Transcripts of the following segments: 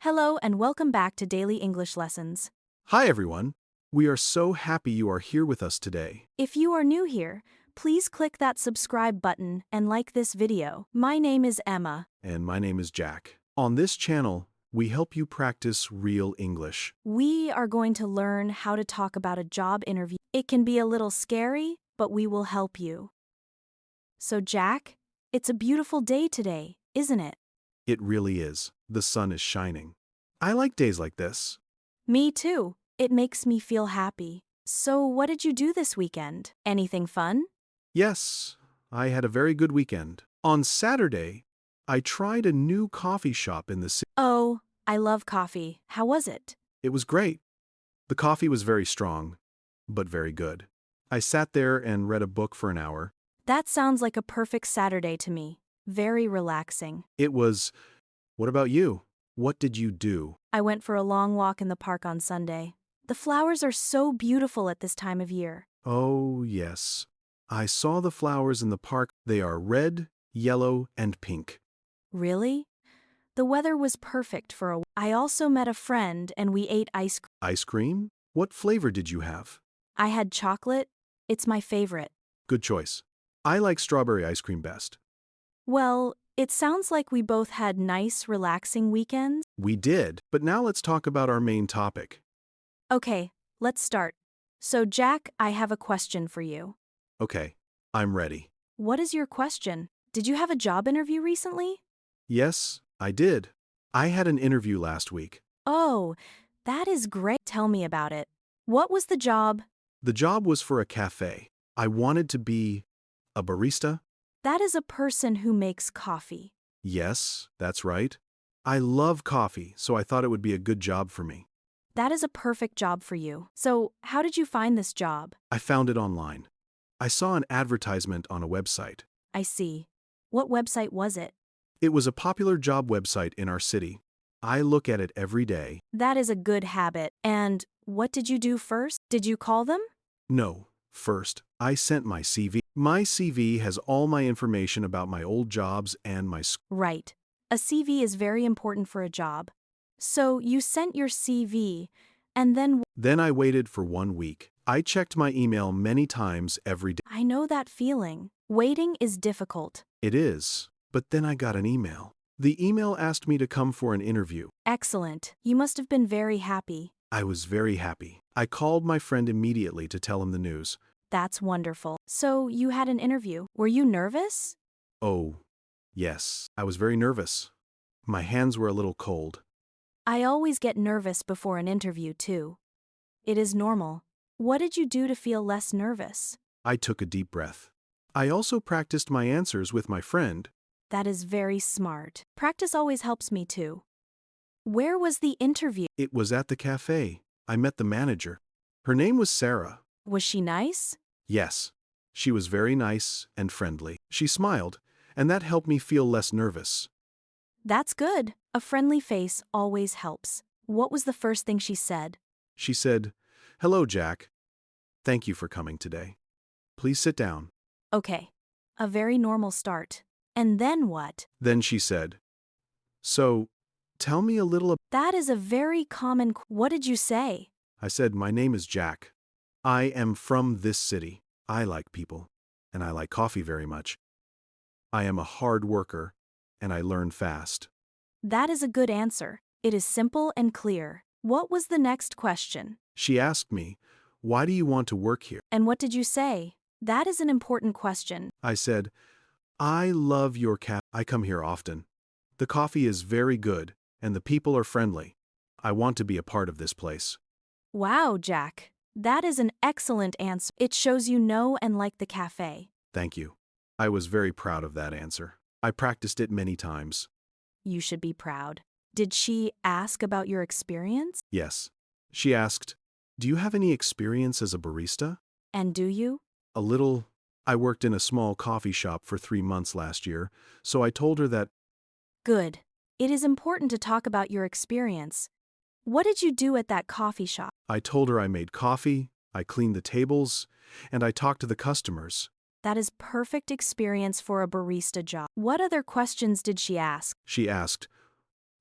Hello and welcome back to Daily English Lessons. Hi, everyone. We are so happy you are here with us today. If you are new here, please click that subscribe button and like this video. My name is Emma. And my name is Jack. On this channel, we help you practice real English. We are going to learn how to talk about a job interview. It can be a little scary, but we will help you. So, Jack, it's a beautiful day today, isn't it? It really is. The sun is shining. I like days like this. Me too. It makes me feel happy. So, what did you do this weekend? Anything fun? Yes, I had a very good weekend. On Saturday, I tried a new coffee shop in the city. Oh, I love coffee. How was it? It was great. The coffee was very strong, but very good. I sat there and read a book for an hour. That sounds like a perfect Saturday to me. Very relaxing. It was... What about you? What did you do? I went for a long walk in the park on Sunday. The flowers are so beautiful at this time of year. Oh, yes. I saw the flowers in the park. They are red, yellow, and pink. Really? The weather was perfect for a... I also met a friend and we ate ice cream. Ice cream? What flavor did you have? I had chocolate. It's my favorite. Good choice. I like strawberry ice cream best. Well, it sounds like we both had nice, relaxing weekends. We did, but now let's talk about our main topic. Okay, let's start. So, Jack, I have a question for you. Okay, I'm ready. What is your question? Did you have a job interview recently? Yes, I did. I had an interview last week. Oh, that is great. Tell me about it. What was the job? The job was for a cafe. I wanted to be a barista. That is a person who makes coffee. Yes, that's right. I love coffee, so I thought it would be a good job for me. That is a perfect job for you. So, how did you find this job? I found it online. I saw an advertisement on a website. I see. What website was it? It was a popular job website in our city. I look at it every day. That is a good habit. And what did you do first? Did you call them? No, first, I sent my CV. My CV has all my information about my old jobs and my school. Right. A CV is very important for a job. So, you sent your CV, and then Then I waited for 1 week. I checked my email many times every day. I know that feeling. Waiting is difficult. It is, but then I got an email. The email asked me to come for an interview. Excellent. You must have been very happy. I was very happy. I called my friend immediately to tell him the news. That's wonderful. So, you had an interview. Were you nervous? Oh, yes, I was very nervous. My hands were a little cold. I always get nervous before an interview, too. It is normal. What did you do to feel less nervous? I took a deep breath. I also practiced my answers with my friend. That is very smart. Practice always helps me, too. Where was the interview? It was at the cafe. I met the manager. Her name was Sarah. Was she nice? Yes, she was very nice and friendly. She smiled, and that helped me feel less nervous. That's good. A friendly face always helps. What was the first thing she said? She said, "Hello, Jack. Thank you for coming today. Please sit down." Okay. A very normal start. And then what? Then she said, "So, tell me a little." That is a very common. What did you say? I said, "My name is Jack. I am from this city. I like people, and I like coffee very much. I am a hard worker, and I learn fast." That is a good answer. It is simple and clear. What was the next question? She asked me, "Why do you want to work here?" And what did you say? That is an important question. I said, "I love your cafe. I come here often. The coffee is very good, and the people are friendly. I want to be a part of this place." Wow, Jack. That is an excellent answer. It shows you know and like the cafe. Thank you. I was very proud of that answer. I practiced it many times. You should be proud. Did she ask about your experience? Yes. She asked, "Do you have any experience as a barista?" And do you? A little. I worked in a small coffee shop for 3 months last year, so I told her that. Good. It is important to talk about your experience. What did you do at that coffee shop? I told her I made coffee, I cleaned the tables, and I talked to the customers. That is perfect experience for a barista job. What other questions did she ask? She asked,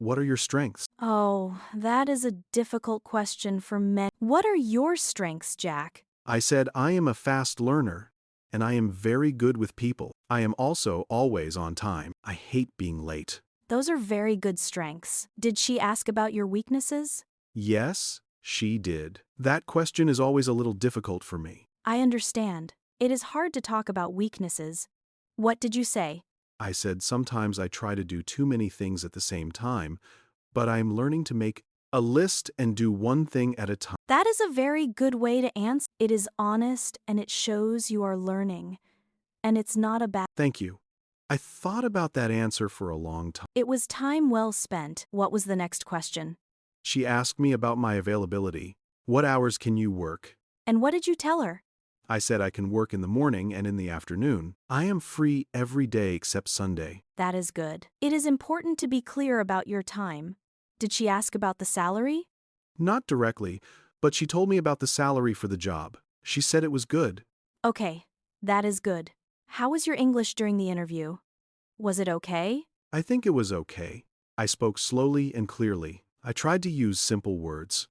What are your strengths? Oh, that is a difficult question for men. What are your strengths, Jack? I said, I am a fast learner, and I am very good with people. I am also always on time. I hate being late. Those are very good strengths. Did she ask about your weaknesses? Yes, she did. That question is always a little difficult for me. I understand. It is hard to talk about weaknesses. What did you say? I said, sometimes I try to do too many things at the same time, but I am learning to make a list and do one thing at a time. That is a very good way to answer. It is honest and it shows you are learning. And it's not a bad. Thank you. I thought about that answer for a long time. It was time well spent. What was the next question? She asked me about my availability. What hours can you work? And what did you tell her? I said I can work in the morning and in the afternoon. I am free every day except Sunday. That is good. It is important to be clear about your time. Did she ask about the salary? Not directly, but she told me about the salary for the job. She said it was good. Okay, that is good. How was your English during the interview? Was it okay? I think it was okay. I spoke slowly and clearly. I tried to use simple words.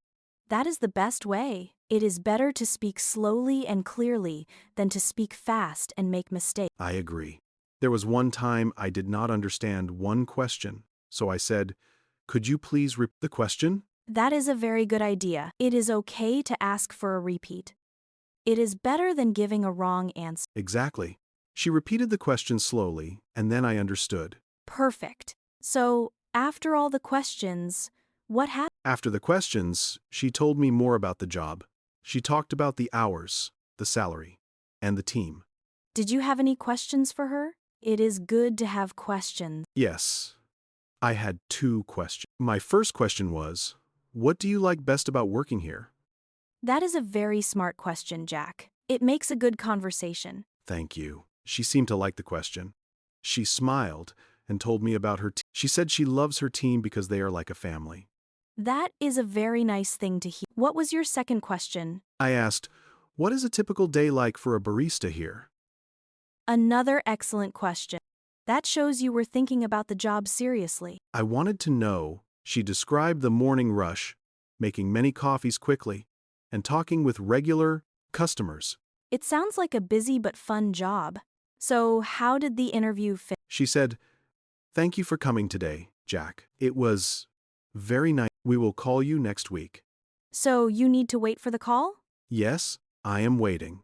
That is the best way. It is better to speak slowly and clearly than to speak fast and make mistakes. I agree. There was one time I did not understand one question, so I said, could you please repeat the question? That is a very good idea. It is okay to ask for a repeat. It is better than giving a wrong answer. Exactly. She repeated the question slowly, and then I understood. Perfect. So, after all the questions, what happened? After the questions, she told me more about the job. She talked about the hours, the salary, and the team. Did you have any questions for her? It is good to have questions. Yes, I had 2 questions. My first question was, what do you like best about working here? That is a very smart question, Jack. It makes a good conversation. Thank you. She seemed to like the question. She smiled and told me about her team. She said she loves her team because they are like a family. That is a very nice thing to hear. What was your second question? I asked, what is a typical day like for a barista here? Another excellent question. That shows you were thinking about the job seriously. I wanted to know. She described the morning rush, making many coffees quickly, and talking with regular customers. It sounds like a busy but fun job. So, how did the interview fit? She said, thank you for coming today, Jack. It was very nice. We will call you next week. So, you need to wait for the call? Yes, I am waiting.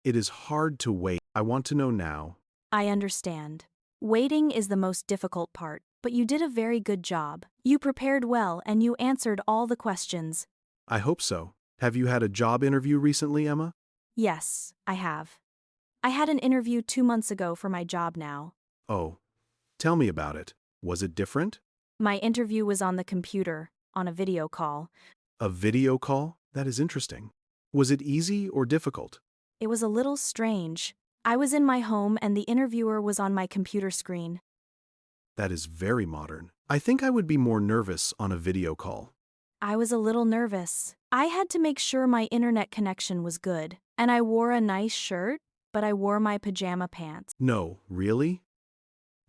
It is hard to wait. I want to know now. I understand. Waiting is the most difficult part, but you did a very good job. You prepared well and you answered all the questions. I hope so. Have you had a job interview recently, Emma? Yes, I have. I had an interview 2 months ago for my job now. Oh, tell me about it. Was it different? My interview was on the computer, on a video call. A video call? That is interesting. Was it easy or difficult? It was a little strange. I was in my home and the interviewer was on my computer screen. That is very modern. I think I would be more nervous on a video call. I was a little nervous. I had to make sure my internet connection was good, and I wore a nice shirt, but I wore my pajama pants. No, really?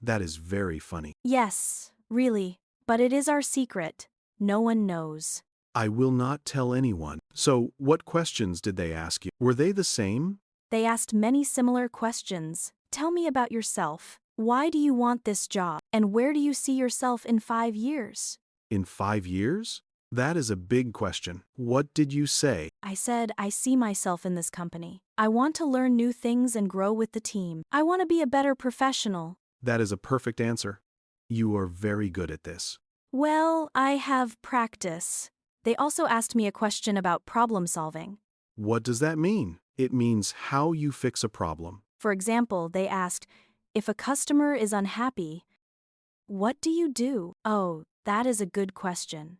That is very funny. Yes, really, but it is our secret. No one knows. I will not tell anyone. So, what questions did they ask you? Were they the same? They asked many similar questions. Tell me about yourself. Why do you want this job? And where do you see yourself in 5 years? In 5 years? That is a big question. What did you say? I said, I see myself in this company. I want to learn new things and grow with the team. I want to be a better professional. That is a perfect answer. You are very good at this. Well, I have practice. They also asked me a question about problem solving. What does that mean? It means how you fix a problem. For example, they asked, if a customer is unhappy, what do you do? Oh, that is a good question.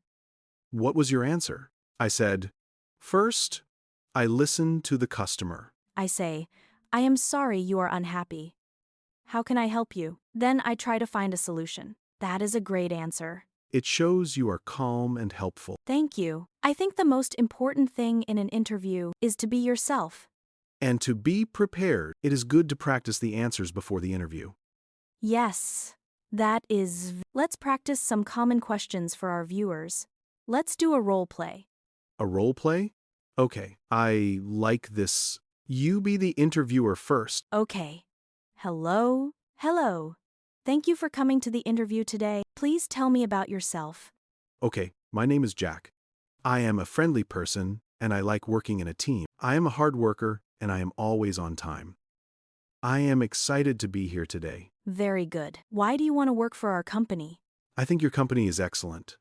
What was your answer? I said, first, I listen to the customer. I say, I am sorry you are unhappy. How can I help you? Then I try to find a solution. That is a great answer. It shows you are calm and helpful. Thank you. I think the most important thing in an interview is to be yourself. And to be prepared, it is good to practice the answers before the interview. Yes. Let's practice some common questions for our viewers. Let's do a role play. A role play? Okay, I like this. You be the interviewer first. Okay. Hello? Hello. Thank you for coming to the interview today. Please tell me about yourself. Okay, my name is Jack. I am a friendly person, and I like working in a team. I am a hard worker, and I am always on time. I am excited to be here today. Very good. Why do you want to work for our company? I think your company is excellent.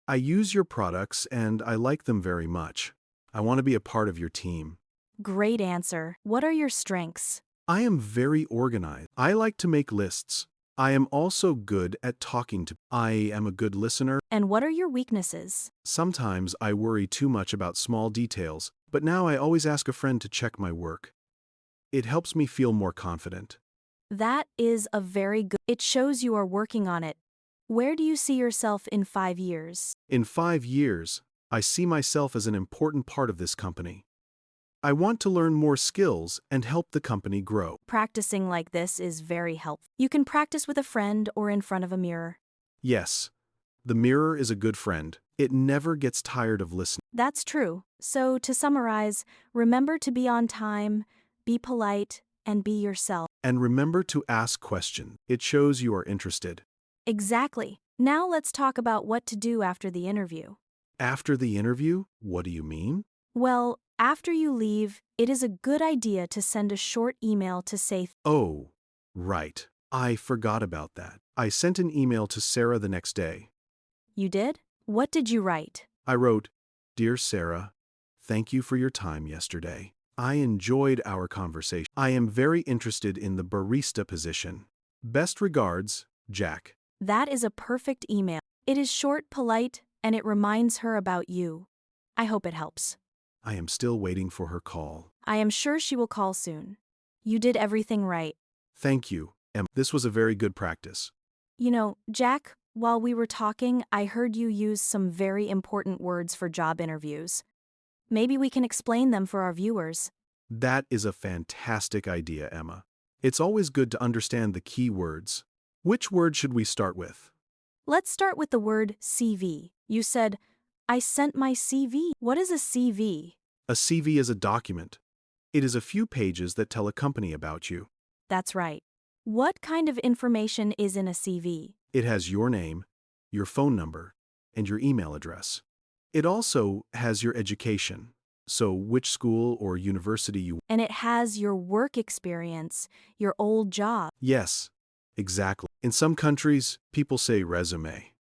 I use your products, and I like them very much. I want to be a part of your team. Great answer. What are your strengths? I am very organized. I like to make lists. I am also good at talking to. I am a good listener. And what are your weaknesses? Sometimes I worry too much about small details, but now I always ask a friend to check my work. It helps me feel more confident. That is a very good. It shows you are working on it. Where do you see yourself in 5 years? In 5 years, I see myself as an important part of this company. I want to learn more skills and help the company grow. Practicing like this is very helpful. You can practice with a friend or in front of a mirror. Yes, the mirror is a good friend. It never gets tired of listening. That's true. So, to summarize, remember to be on time, be polite, and be yourself. And remember to ask questions. It shows you are interested. Exactly. Now let's talk about what to do after the interview. After the interview, what do you mean? Well, after you leave, it is a good idea to send a short email to say, Oh, right. I forgot about that. I sent an email to Sarah the next day. You did? What did you write? I wrote, "Dear Sarah, thank you for your time yesterday. I enjoyed our conversation. I am very interested in the barista position. Best regards, Jack." That is a perfect email. It is short, polite, and it reminds her about you. I hope it helps. I am still waiting for her call. I am sure she will call soon. You did everything right. Thank you, Emma. This was a very good practice. You know, Jack, while we were talking, I heard you use some very important words for job interviews. Maybe we can explain them for our viewers. That is a fantastic idea, Emma. It's always good to understand the key words. Which word should we start with? Let's start with the word CV. You said, I sent my CV. What is a CV? A CV is a document. It is a few pages that tell a company about you. That's right. What kind of information is in a CV? It has your name, your phone number, and your email address. It also has your education, so which school or university you. And it has your work experience, your old job. Yes, exactly. In some countries, people say resume.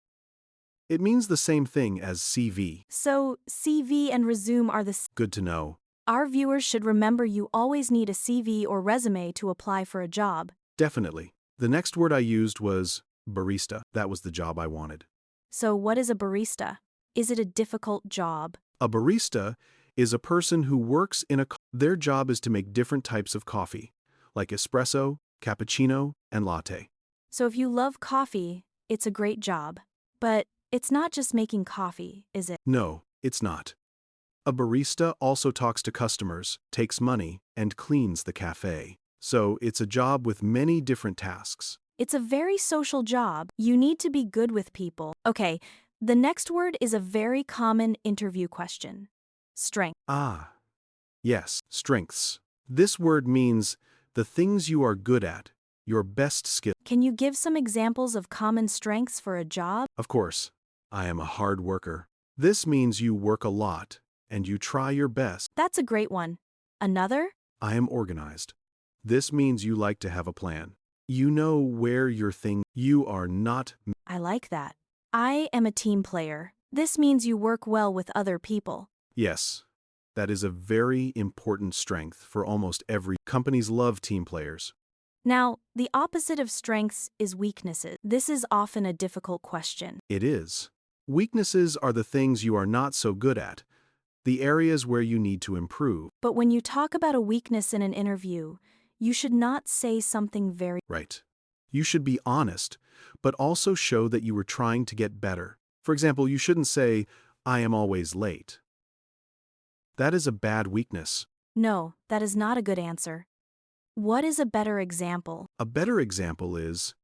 It means the same thing as CV. So, CV and resume are Good to know. Our viewers should remember you always need a CV or resume to apply for a job. Definitely. The next word I used was barista. That was the job I wanted. So, what is a barista? Is it a difficult job? A barista is a person who works in a. Their job is to make different types of coffee, like espresso, cappuccino, and latte. So, if you love coffee, it's a great job. But it's not just making coffee, is it? No, it's not. A barista also talks to customers, takes money, and cleans the cafe. So it's a job with many different tasks. It's a very social job. You need to be good with people. Okay, the next word is a very common interview question. Strength. Ah, yes, strengths. This word means the things you are good at, your best skill. Can you give some examples of common strengths for a job? Of course, I am a hard worker. This means you work a lot, and you try your best. That's a great one. Another? I am organized. This means you like to have a plan. You know where your thing. You are not. I like that. I am a team player. This means you work well with other people. Yes, that is a very important strength for almost every. Companies love team players. Now, the opposite of strengths is weaknesses. This is often a difficult question. It is. Weaknesses are the things you are not so good at, the areas where you need to improve. But when you talk about a weakness in an interview, you should not say something very. Right. You should be honest, but also show that you were trying to get better. For example, you shouldn't say, I am always late. That is a bad weakness. No, that is not a good answer. What is a better example? A better example is,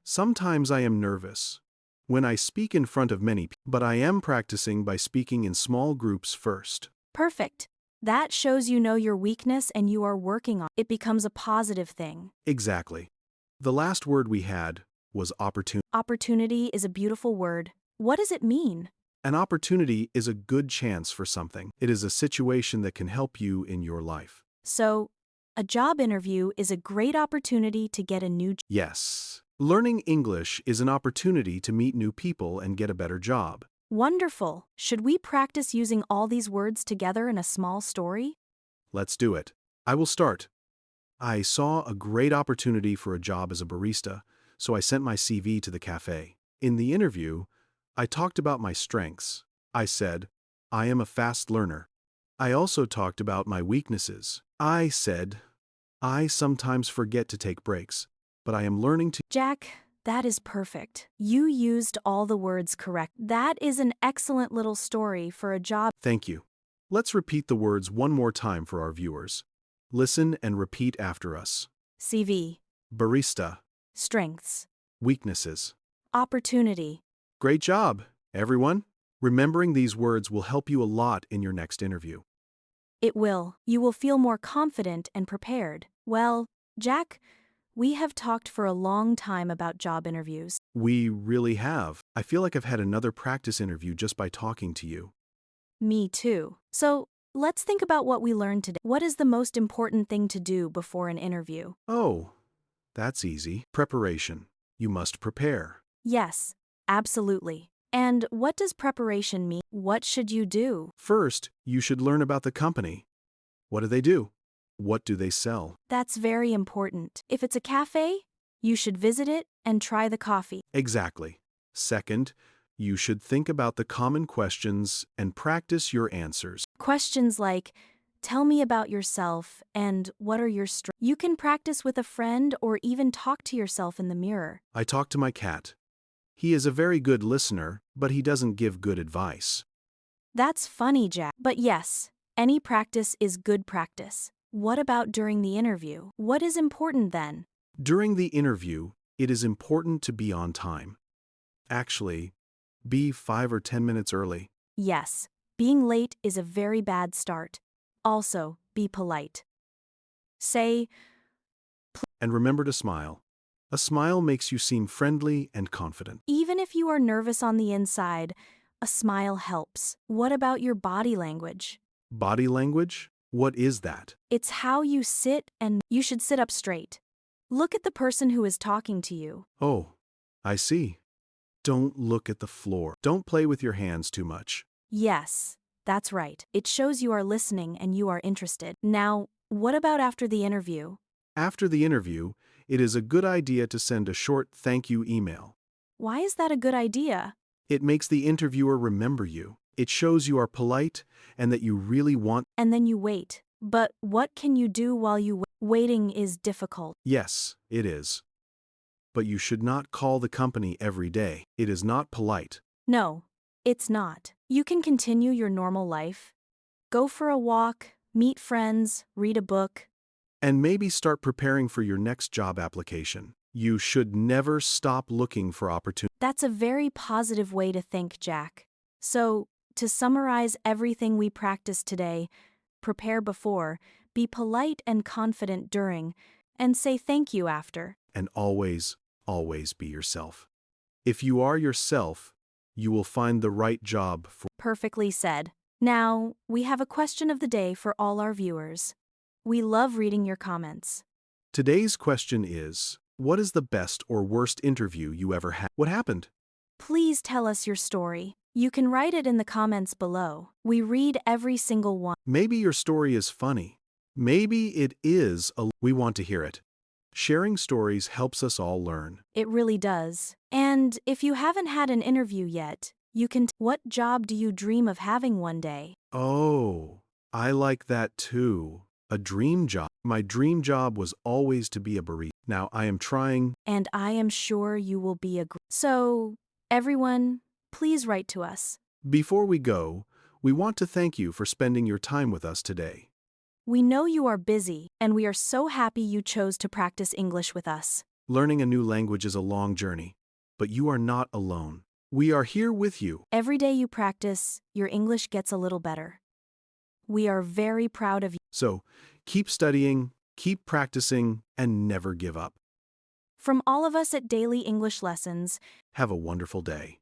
Sometimes I am nervous when I speak in front of many people, but I am practicing by speaking in small groups first. Perfect. That shows you know your weakness and you are working on it. It becomes a positive thing. Exactly. The last word we had was opportunity. Opportunity is a beautiful word. What does it mean? An opportunity is a good chance for something. It is a situation that can help you in your life. So, a job interview is a great opportunity to get a new job. Yes. Learning English is an opportunity to meet new people and get a better job. Wonderful. Should we practice using all these words together in a small story? Let's do it. I will start. I saw a great opportunity for a job as a barista, so I sent my CV to the cafe. In the interview, I talked about my strengths. I said, I am a fast learner. I also talked about my weaknesses. I said, I sometimes forget to take breaks, but I am learning to. Jack, that is perfect. You used all the words correct. That is an excellent little story for a job. Thank you. Let's repeat the words one more time for our viewers. Listen and repeat after us. CV, Barista. strengths, Weaknesses. opportunity. Great job, everyone. Remembering these words will help you a lot in your next interview. It will. You will feel more confident and prepared. Well, Jack, we have talked for a long time about job interviews. We really have. I feel like I've had another practice interview just by talking to you. Me too. So, let's think about what we learned today. What is the most important thing to do before an interview? Oh, that's easy. Preparation. You must prepare. Yes, absolutely. And what does preparation mean? What should you do? First, you should learn about the company. What do they do? What do they sell? That's very important. If it's a cafe, you should visit it and try the coffee. Exactly. Second, you should think about the common questions and practice your answers. Questions like, tell me about yourself and what are your strengths? You can practice with a friend or even talk to yourself in the mirror. I talked to my cat. He is a very good listener, but he doesn't give good advice. That's funny, Jack. But yes, any practice is good practice. What about during the interview? What is important then? During the interview, it is important to be on time. Actually, be 5 or 10 minutes early. Yes, being late is a very bad start. Also, be polite. Say, And remember to smile. A smile makes you seem friendly and confident. even if you are nervous on the inside, a smile helps. What about your body language? Body language? What is that? It's how you sit, and you should sit up straight. Look at the person who is talking to you. Oh, I see. Don't look at the floor. Don't play with your hands too much. Yes, that's right. It shows you are listening and you are interested. Now, what about after the interview? After the interview, it is a good idea to send a short thank you email. Why is that a good idea? It makes the interviewer remember you. It shows you are polite and that you really want. And then you wait. But what can you do while you wait? Waiting is difficult. Yes, it is. But you should not call the company every day. It is not polite. No, it's not. You can continue your normal life. Go for a walk, meet friends, read a book. And maybe start preparing for your next job application. You should never stop looking for opportunities. That's a very positive way to think, Jack. So, to summarize everything we practiced today, prepare before, be polite and confident during, and say thank you after. And always, always be yourself. If you are yourself, you will find the right job for. Perfectly said. Now, we have a question of the day for all our viewers. We love reading your comments. Today's question is, what is the best or worst interview you ever had? What happened? Please tell us your story. You can write it in the comments below. We read every single one. Maybe your story is funny. Maybe it is we want to hear it. Sharing stories helps us all learn. It really does. And if you haven't had an interview yet, you can. What job do you dream of having one day? Oh, I like that too. A dream job. My dream job was always to be a barista. Now I am trying. And I am sure you will be a. So, everyone, please write to us. Before we go, we want to thank you for spending your time with us today. We know you are busy, and we are so happy you chose to practice English with us. Learning a new language is a long journey, but you are not alone. We are here with you. Every day you practice, your English gets a little better. We are very proud of you. So, keep studying, keep practicing, and never give up. From all of us at Daily English Lessons, Have a wonderful day.